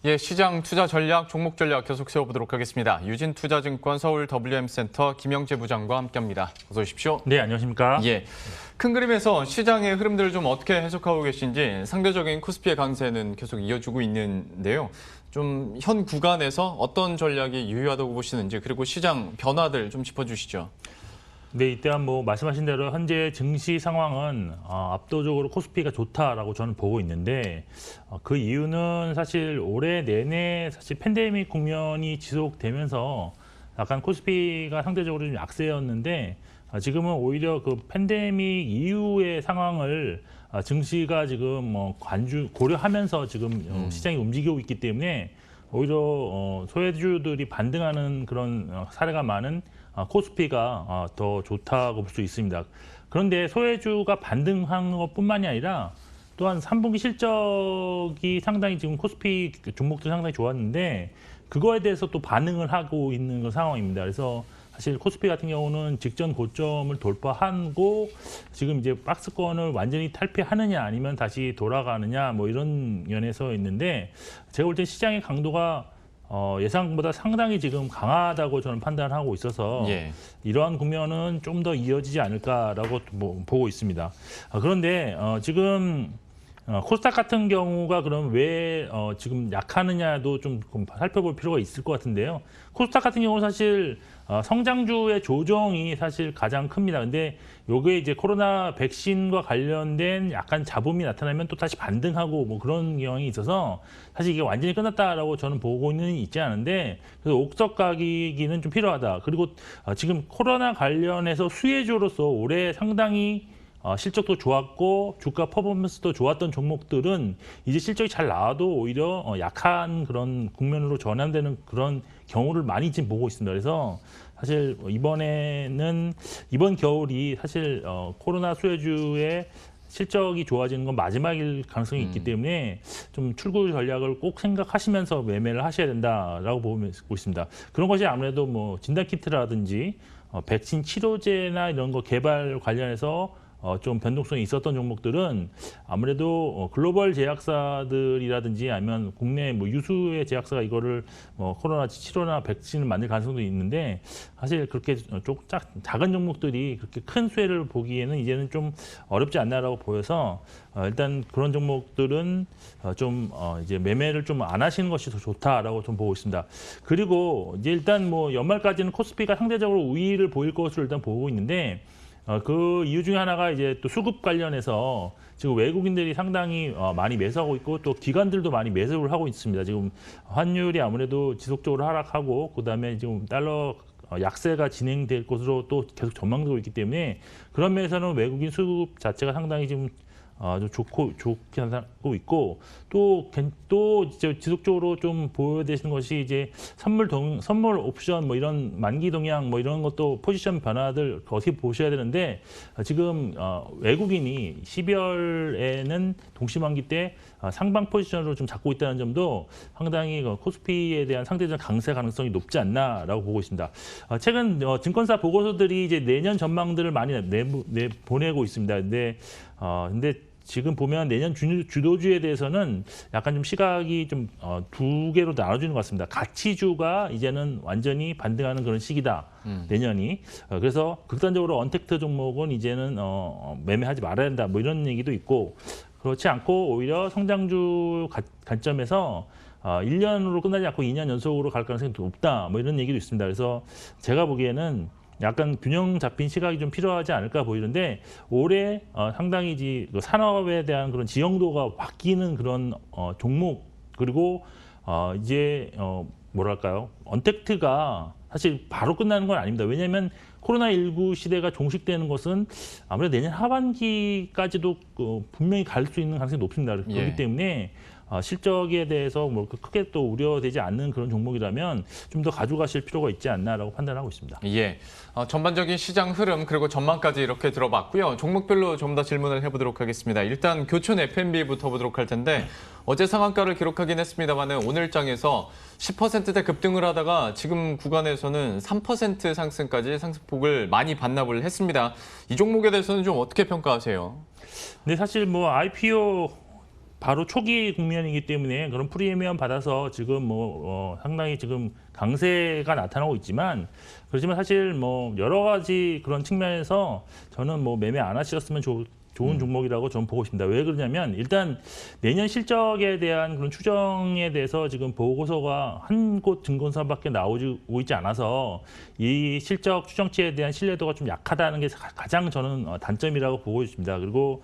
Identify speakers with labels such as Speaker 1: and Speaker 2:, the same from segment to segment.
Speaker 1: 예, 시장 투자 전략, 종목 전략 계속 세워보도록 하겠습니다. 유진투자증권 서울 WM센터 김영재 부장과 함께합니다. 어서 오십시오.
Speaker 2: 네, 안녕하십니까?
Speaker 1: 예, 큰 그림에서 시장의 흐름들을 좀 어떻게 해석하고 계신지 상대적인 코스피의 강세는 계속 이어지고 있는데요. 좀 현 구간에서 어떤 전략이 유효하다고 보시는지 그리고 시장 변화들 좀 짚어주시죠.
Speaker 2: 네, 일단 말씀하신 대로 현재 증시 상황은 압도적으로 코스피가 좋다라고 저는 보고 있는데 그 이유는 사실 올해 내내 사실 팬데믹 국면이 지속되면서 약간 코스피가 상대적으로 좀 약세였는데 지금은 오히려 그 팬데믹 이후의 상황을 증시가 지금 고려하면서 지금 시장이 움직이고 있기 때문에 오히려 소외주들이 반등하는 그런 사례가 많은 코스피가 더 좋다고 볼 수 있습니다. 그런데 소외주가 반등한 것뿐만이 아니라 또한 3분기 실적이 상당히 지금 코스피 종목도 상당히 좋았는데 그거에 대해서 또 반응을 하고 있는 그런 상황입니다. 그래서 사실 코스피 같은 경우는 직전 고점을 돌파하고 지금 이제 박스권을 완전히 탈피하느냐 아니면 다시 돌아가느냐 이런 면에서 있는데 제가 볼 때 시장의 강도가 예상보다 상당히 지금 강하다고 저는 판단하고 있어서 이러한 국면은 좀 더 이어지지 않을까라고 보고 있습니다. 그런데 지금 코스닥 같은 경우가 그럼 왜 지금 약하느냐도 좀 살펴볼 필요가 있을 것 같은데요. 코스닥 같은 경우는 사실 성장주의 조정이 사실 가장 큽니다. 근데 요게 이제 코로나 백신과 관련된 약간 잡음이 나타나면 또 다시 반등하고 그런 경향이 있어서 사실 이게 완전히 끝났다라고 저는 보고는 있지 않은데 그래서 옥석 가기는 좀 필요하다. 그리고 지금 코로나 관련해서 수혜주로서 올해 상당히 실적도 좋았고 주가 퍼포먼스도 좋았던 종목들은 이제 실적이 잘 나와도 오히려 약한 그런 국면으로 전환되는 그런 경우를 많이 지금 보고 있습니다. 그래서 사실 이번 겨울이 사실 코로나 수혜주의 실적이 좋아지는 건 마지막일 가능성이 있기 때문에 좀 출구 전략을 꼭 생각하시면서 매매를 하셔야 된다라고 보고 있습니다. 그런 것이 아무래도 진단키트라든지 백신 치료제나 이런 거 개발 관련해서 좀 변동성이 있었던 종목들은 아무래도 글로벌 제약사들이라든지 아니면 국내 유수의 제약사가 이거를 코로나 치료나 백신을 만들 가능성도 있는데 사실 그렇게 작은 종목들이 그렇게 큰 수혜를 보기에는 이제는 좀 어렵지 않나라고 보여서 일단 그런 종목들은 좀 이제 매매를 좀 안 하시는 것이 더 좋다라고 좀 보고 있습니다. 그리고 이제 일단 연말까지는 코스피가 상대적으로 우위를 보일 것으로 일단 보고 있는데 그 이유 중에 하나가 이제 또 수급 관련해서 지금 외국인들이 상당히 많이 매수하고 있고 또 기관들도 많이 매수를 하고 있습니다. 지금 환율이 아무래도 지속적으로 하락하고 그다음에 지금 달러 약세가 진행될 것으로 또 계속 전망되고 있기 때문에 그런 면에서는 외국인 수급 자체가 상당히 지금 좋게 하고 있고 또 이제 지속적으로 좀 보여야 되시는 것이 이제 선물 옵션 이런 만기 동향 이런 것도 포지션 변화들 어떻게 보셔야 되는데 지금 외국인이 12월에는 동시만기 때 상방 포지션으로 좀 잡고 있다는 점도 상당히 코스피에 대한 상대적 강세 가능성이 높지 않나라고 보고 있습니다. 최근 증권사 보고서들이 이제 내년 전망들을 많이 보내고 있습니다. 근데 지금 보면 내년 주도주에 대해서는 약간 좀 시각이 좀 두 개로 나눠지는 것 같습니다. 가치주가 이제는 완전히 반등하는 그런 시기다. 내년이. 그래서 극단적으로 언택트 종목은 이제는 매매하지 말아야 된다. 이런 얘기도 있고 그렇지 않고 오히려 성장주 관점에서 1년으로 끝나지 않고 2년 연속으로 갈 가능성이 높다. 이런 얘기도 있습니다. 그래서 제가 보기에는 약간 균형 잡힌 시각이 좀 필요하지 않을까 보이는데 올해 상당히 산업에 대한 그런 지형도가 바뀌는 그런 종목 그리고 이제 뭐랄까요 언택트가 사실 바로 끝나는 건 아닙니다. 왜냐하면 코로나19 시대가 종식되는 것은 아무래도 내년 하반기까지도 분명히 갈 수 있는 가능성이 높습니다. 그렇기 때문에 실적에 대해서 크게 또 우려되지 않는 그런 종목이라면 좀 더 가져가실 필요가 있지 않나라고 판단하고 있습니다.
Speaker 1: 예, 전반적인 시장 흐름 그리고 전망까지 이렇게 들어봤고요. 종목별로 좀 더 질문을 해보도록 하겠습니다. 일단 교촌 F&B부터 보도록 할 텐데 어제 상한가를 기록하긴 했습니다만은 오늘 장에서 10%대 급등을 하다가 지금 구간에서는 3% 상승까지 상승폭을 많이 반납을 했습니다. 이 종목에 대해서는 좀 어떻게 평가하세요?
Speaker 2: 네, 사실 IPO 바로 초기 국면이기 때문에 그런 프리미엄 받아서 지금 뭐 상당히 지금 강세가 나타나고 있지만 그렇지만 사실 뭐 여러 가지 그런 측면에서 저는 뭐 매매 안 하셨으면 좋은 종목이라고 저는 보고 있습니다. 왜 그러냐면 일단 내년 실적에 대한 그런 추정에 대해서 지금 보고서가 한 곳 증권사밖에 나오고 있지 않아서 이 실적 추정치에 대한 신뢰도가 좀 약하다는 게 가장 저는 단점이라고 보고 있습니다. 그리고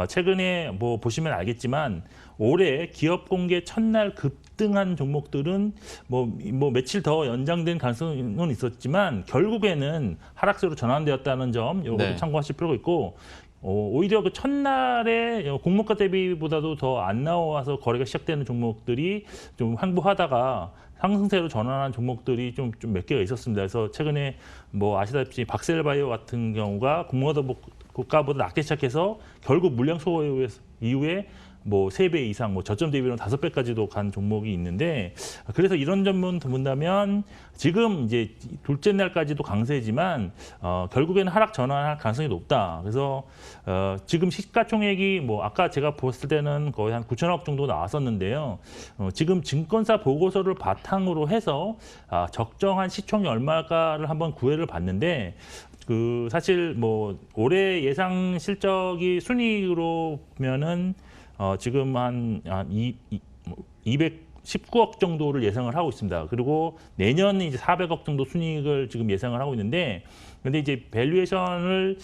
Speaker 2: 최근에 뭐 보시면 알겠지만 올해 기업 공개 첫날 급등한 종목들은 뭐 며칠 더 연장된 가능성은 있었지만 결국에는 하락세로 전환되었다는 점 이것도
Speaker 1: 네.
Speaker 2: 참고하실 필요가 있고 오히려 그 첫날에 공모가 대비보다도 더 안 나와서 거래가 시작되는 종목들이 좀 항복하다가 상승세로 전환한 종목들이 좀 몇 개가 있었습니다. 그래서 최근에 뭐 아시다시피 박셀바이오 같은 경우가 공모가보다 낮게 시작해서 결국 물량 소거 이후에 뭐 3배 이상, 뭐 저점 대비로는 5배까지도 간 종목이 있는데 그래서 이런 점만 본다면 지금 이제 둘째 날까지도 강세지만 결국에는 하락 전환할 가능성이 높다. 그래서 지금 시가총액이 뭐 아까 제가 봤을 때는 거의 한 9천억 정도 나왔었는데요. 지금 증권사 보고서를 바탕으로 해서 적정한 시총이 얼마일까를 한번 구애를 봤는데 그 사실 뭐 올해 예상 실적이 순이익으로 보면은 지금 한 219억 정도를 예상을 하고 있습니다. 그리고 내년 이제 400억 정도 순이익을 지금 예상을 하고 있는데, 근데 이제 밸류에이션을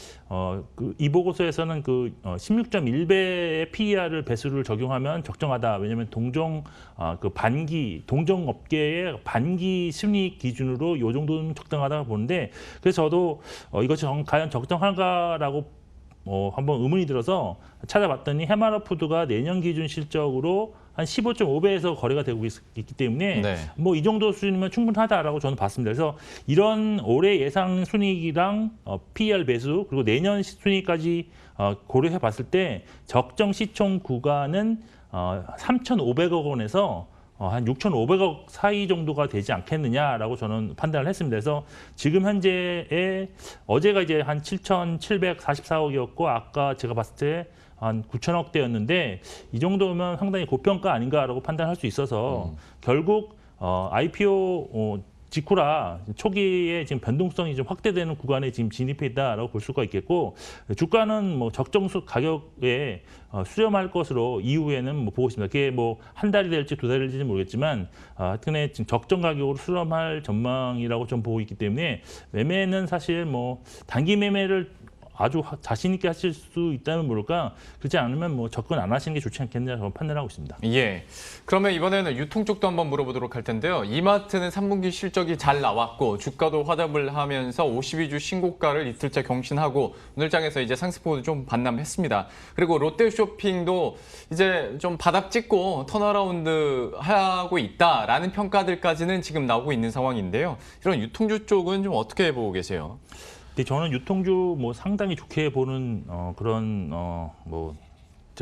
Speaker 2: 이 보고서에서는 그 16.1배의 PER을 배수를 적용하면 적정하다. 왜냐하면 동종 업계의 반기 순이익 기준으로 이 정도는 적정하다고 보는데, 그래서 저도 이것이 과연 적정한가라고 한번 의문이 들어서 찾아봤더니 해마라푸드가 내년 기준 실적으로 한 15.5배에서 거래가 되고 있기 때문에
Speaker 1: 네.
Speaker 2: 뭐 이 정도 수준이면 충분하다라고 저는 봤습니다. 그래서 이런 올해 예상 순이익이랑 PER 배수 그리고 내년 순이익까지 고려해 봤을 때 적정 시총 구간은 3,500억 원에서 한 6,500억 사이 정도가 되지 않겠느냐라고 저는 판단을 했습니다. 그래서 지금 현재의 어제가 이제 한 7,744억이었고 아까 제가 봤을 때 한 9천억대였는데 이 정도면 상당히 고평가 아닌가라고 판단할 수 있어서 결국 IPO 직후라 초기에 지금 변동성이 좀 확대되는 구간에 지금 진입해 있다라고 볼 수가 있겠고 주가는 뭐 적정 가격에 수렴할 것으로 이후에는 뭐 보고 있습니다. 그게 뭐 한 달이 될지 두 달이 될지는 모르겠지만 하여튼에 지금 적정 가격으로 수렴할 전망이라고 좀 보고 있기 때문에 매매는 사실 뭐 단기 매매를 아주 자신 있게 하실 수 있다면 모를까 그렇지 않으면 뭐 접근 안 하시는 게 좋지 않겠냐 저는 판단하고 있습니다.
Speaker 1: 예. 그러면 이번에는 유통 쪽도 한번 물어보도록 할 텐데요. 이마트는 3분기 실적이 잘 나왔고 주가도 화답을 하면서 52주 신고가를 이틀째 경신하고 오늘 장에서 이제 상승폭도 좀 반납했습니다. 그리고 롯데쇼핑도 이제 좀 바닥 찍고 턴어라운드 하고 있다라는 평가들까지는 지금 나오고 있는 상황인데요. 이런 유통주 쪽은 좀 어떻게 보고 계세요?
Speaker 2: 근데 저는 유통주 뭐 상당히 좋게 보는 그런 뭐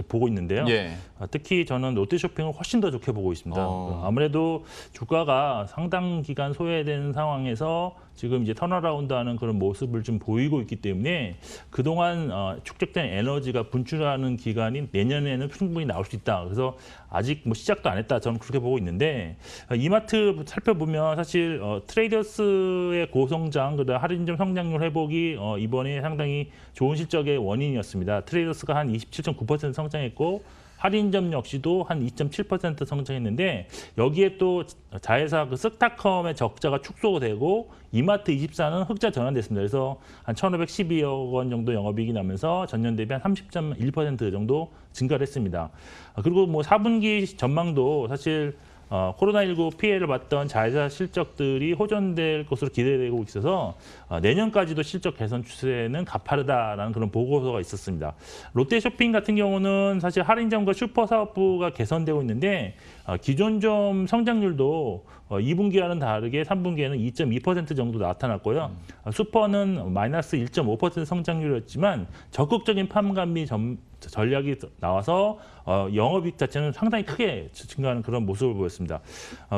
Speaker 2: 보고 있는데요.
Speaker 1: 예.
Speaker 2: 특히 저는 롯데쇼핑을 훨씬 더 좋게 보고 있습니다. 아무래도 주가가 상당 기간 소외된 상황에서 지금 이제 턴어라운드하는 그런 모습을 좀 보이고 있기 때문에 그동안 축적된 에너지가 분출하는 기간이 내년에는 충분히 나올 수 있다. 그래서 아직 뭐 시작도 안 했다. 저는 그렇게 보고 있는데 이마트 살펴보면 사실 트레이더스의 고성장, 그다음 할인점 성장률 회복이 이번에 상당히 좋은 실적의 원인이었습니다. 트레이더스가 한 27.9% 성장했고 할인점 역시도 한 2.7% 성장했는데 여기에 또 자회사 그 스타컴의 적자가 축소되고 이마트24는 흑자 전환됐습니다. 그래서 한 1,512억 원 정도 영업이익이 나면서 전년 대비 한 30.1% 정도 증가를 했습니다. 그리고 뭐 4분기 전망도 사실 코로나19 피해를 봤던 자회사 실적들이 호전될 것으로 기대되고 있어서 내년까지도 실적 개선 추세는 가파르다라는 그런 보고서가 있었습니다. 롯데쇼핑 같은 경우는 사실 할인점과 슈퍼사업부가 개선되고 있는데 기존점 성장률도 2분기와는 다르게 3분기에는 2.2% 정도 나타났고요. 슈퍼는 마이너스 1.5% 성장률이었지만 적극적인 판관비 전략이 나와서 영업이익 자체는 상당히 크게 증가하는 그런 모습을 보였습니다.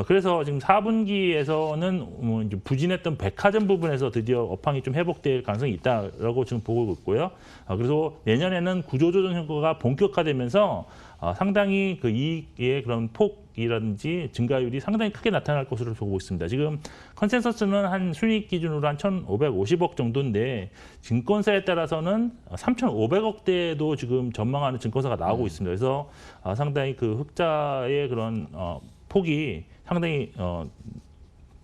Speaker 2: 그래서 지금 4분기에서는 부진했던 백화점 부분에서 드디어 업황이 좀 회복될 가능성이 있다라고 지금 보고 있고요. 그래서 내년에는 구조조정 효과가 본격화되면서 상당히 그 이익의 그런 폭이라든지 증가율이 상당히 크게 나타날 것으로 보고 있습니다. 지금 컨센서스는 한 순이익 기준으로 한 1,550억 정도인데 증권사에 따라서는 3,500억대도 지금 전망하는 증권사가 나오고 있습니다. 그래서 상당히 그 흑자의 그런 폭이 상당히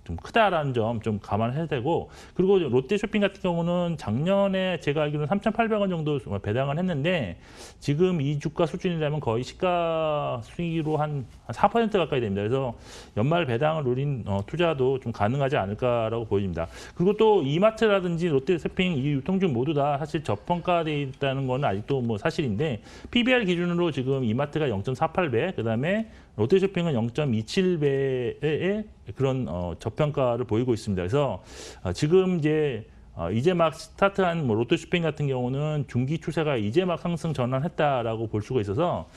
Speaker 2: 좀 크다라는 점 좀 감안해야 되고, 그리고 롯데쇼핑 같은 경우는 작년에 제가 알기로는 3,800원 정도 배당을 했는데 지금 이 주가 수준이라면 거의 시가 수익으로 한 4% 가까이 됩니다. 그래서 연말 배당을 노린 투자도 좀 가능하지 않을까라고 보입니다. 그리고 또 이마트라든지 롯데쇼핑 이 유통주 모두 다 사실 저평가되어 있다는 건 아직도 뭐 사실인데 PBR 기준으로 지금 이마트가 0.48배, 그다음에 롯데쇼핑은 0.27배의 그런 저평가를 보이고 있습니다. 그래서 지금 이제 막 스타트한 뭐 롯데쇼핑 같은 경우는 중기 추세가 이제 막 상승 전환했다라고 볼 수가 있어서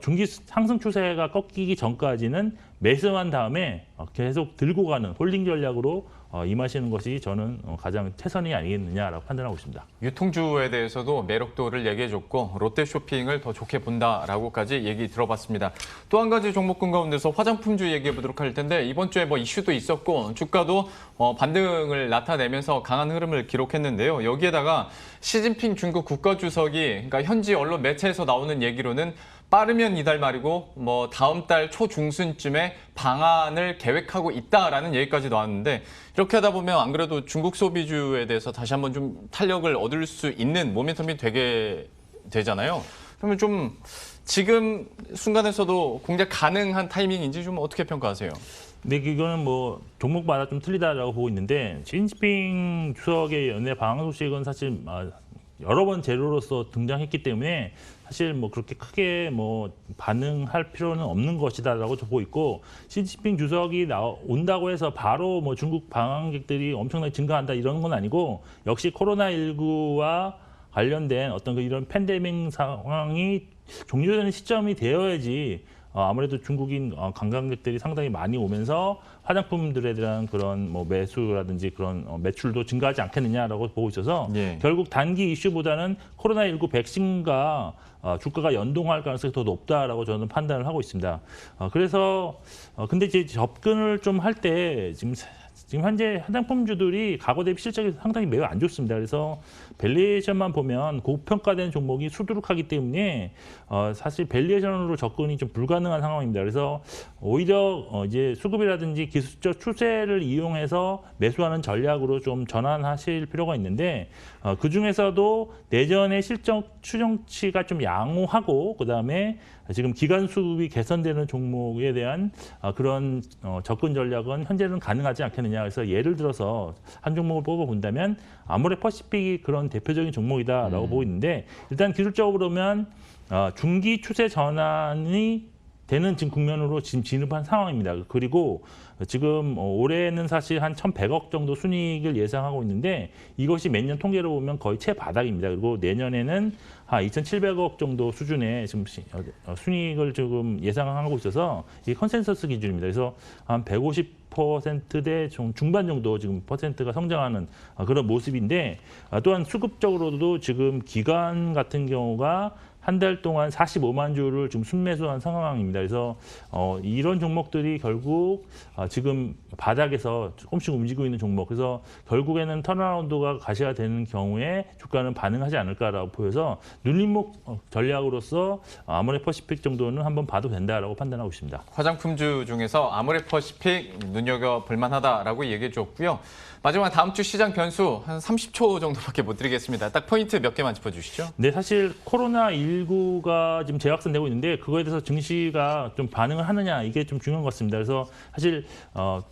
Speaker 2: 중기 상승 추세가 꺾이기 전까지는 매수한 다음에 계속 들고 가는 홀딩 전략으로 임하시는 것이 저는 가장 최선이 아니겠느냐라고 판단하고 있습니다.
Speaker 1: 유통주에 대해서도 매력도를 얘기해줬고 롯데쇼핑을 더 좋게 본다라고까지 얘기 들어봤습니다. 또 한 가지 종목군 가운데서 화장품주 얘기해보도록 할 텐데 이번 주에 뭐 이슈도 있었고 주가도 반등을 나타내면서 강한 흐름을 기록했는데요. 여기에다가 시진핑 중국 국가주석이 그러니까 현지 언론 매체에서 나오는 얘기로는 빠르면 이달 말이고 뭐 다음 달 초중순쯤에 방한을 계획하고 있다라는 얘기까지 나왔는데 이렇게 하다 보면 안 그래도 중국 소비주에 대해서 다시 한번 좀 탄력을 얻을 수 있는 모멘텀이 되게 되잖아요. 그러면 좀 지금 순간에서도 공략 가능한 타이밍인지 좀 어떻게 평가하세요?
Speaker 2: 네, 이거는 뭐 종목마다 좀 틀리다라고 보고 있는데 시진핑 주석의 연내 방한 소식은 사실 여러 번 재료로서 등장했기 때문에 사실 뭐 그렇게 크게 뭐 반응할 필요는 없는 것이다라고 보고 있고, 시진핑 주석이 온다고 해서 바로 뭐 중국 방한객들이 엄청나게 증가한다 이런 건 아니고, 역시 코로나19와 관련된 어떤 이런 팬데믹 상황이 종료되는 시점이 되어야지 아무래도 중국인 관광객들이 상당히 많이 오면서 화장품들에 대한 그런 뭐 매수라든지 그런 매출도 증가하지 않겠느냐라고 보고 있어서 결국 단기 이슈보다는 코로나19 백신과 주가가 연동할 가능성이 더 높다라고 저는 판단을 하고 있습니다. 그래서 근데 이제 접근을 좀 할 때 지금 현재 화장품주들이 과거 대비 실적이 상당히 매우 안 좋습니다. 그래서 밸류에이션만 보면 고평가된 종목이 수두룩하기 때문에 사실 밸류에이션으로 접근이 좀 불가능한 상황입니다. 그래서 오히려 이제 수급이라든지 기술적 추세를 이용해서 매수하는 전략으로 좀 전환하실 필요가 있는데, 그 중에서도 내전의 실적 추정치가 좀 양호하고 그다음에 지금 기간 수급이 개선되는 종목에 대한 그런 접근 전략은 현재는 가능하지 않겠느냐. 그래서 예를 들어서 한 종목을 뽑아본다면 아모레퍼시픽이 그런 대표적인 종목이다라고 보고 있는데, 일단 기술적으로 보면 중기 추세 전환이 되는 지금 국면으로 지금 진입한 상황입니다. 그리고 지금 올해는 사실 한 1,100억 정도 순이익을 예상하고 있는데 이것이 매년 통계로 보면 거의 최바닥입니다. 그리고 내년에는 한 2,700억 정도 수준의 지금 순이익을 지금 예상하고 있어서 이게 컨센서스 기준입니다. 그래서 한 150%대 중반 정도 지금 퍼센트가 성장하는 그런 모습인데, 또한 수급적으로도 지금 기관 같은 경우가 한 달 동안 45만 주를 지금 순매수한 상황입니다. 그래서 이런 종목들이 결국 지금 바닥에서 조금씩 움직이고 있는 종목, 그래서 결국에는 턴어라운드가 가시가 되는 경우에 주가는 반응하지 않을까라고 보여서 눌림목 전략으로서 아모레퍼시픽 정도는 한번 봐도 된다라고 판단하고 있습니다.
Speaker 1: 화장품주 중에서 아모레퍼시픽 눈여겨볼 만하다라고 얘기해 줬고요. 마지막 다음 주 시장 변수 한 30초 정도밖에 못 드리겠습니다. 딱 포인트 몇 개만 짚어주시죠.
Speaker 2: 네, 사실 코로나19가 지금 재확산되고 있는데 그거에 대해서 증시가 좀 반응을 하느냐, 이게 좀 중요한 것 같습니다. 그래서 사실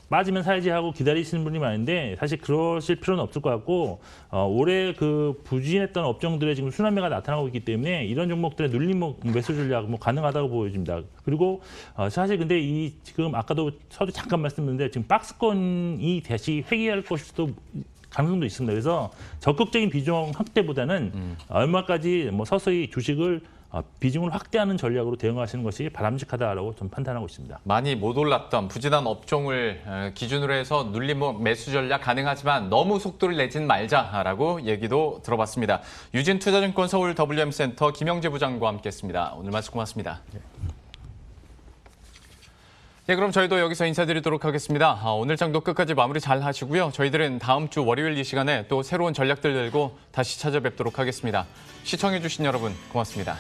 Speaker 2: 빠지면 사야지 하고 기다리시는 분이 많은데 사실 그러실 필요는 없을 것 같고, 올해 그 부진했던 업종들의 지금 순환매가 나타나고 있기 때문에 이런 종목들의 눌림목 매수 전략 뭐 가능하다고 보여집니다. 그리고 사실 근데 이 지금 아까도 서두 잠깐 말씀드렸는데 지금 박스권이 다시 회귀할 것도 가능성도 있습니다. 그래서 적극적인 비중 확대보다는 얼마까지 뭐 서서히 주식을 비중을 확대하는 전략으로 대응하시는 것이 바람직하다라고 좀 판단하고 있습니다.
Speaker 1: 많이 못 올랐던 부진한 업종을 기준으로 해서 눌림목 매수 전략 가능하지만 너무 속도를 내진 말자라고 얘기도 들어봤습니다. 유진투자증권 서울 WM센터 김영재 부장과 함께했습니다. 오늘 말씀 고맙습니다. 네, 그럼 저희도 여기서 인사드리도록 하겠습니다. 오늘 장도 끝까지 마무리 잘 하시고요. 저희들은 다음 주 월요일 이 시간에 또 새로운 전략들 들고 다시 찾아뵙도록 하겠습니다. 시청해주신 여러분 고맙습니다.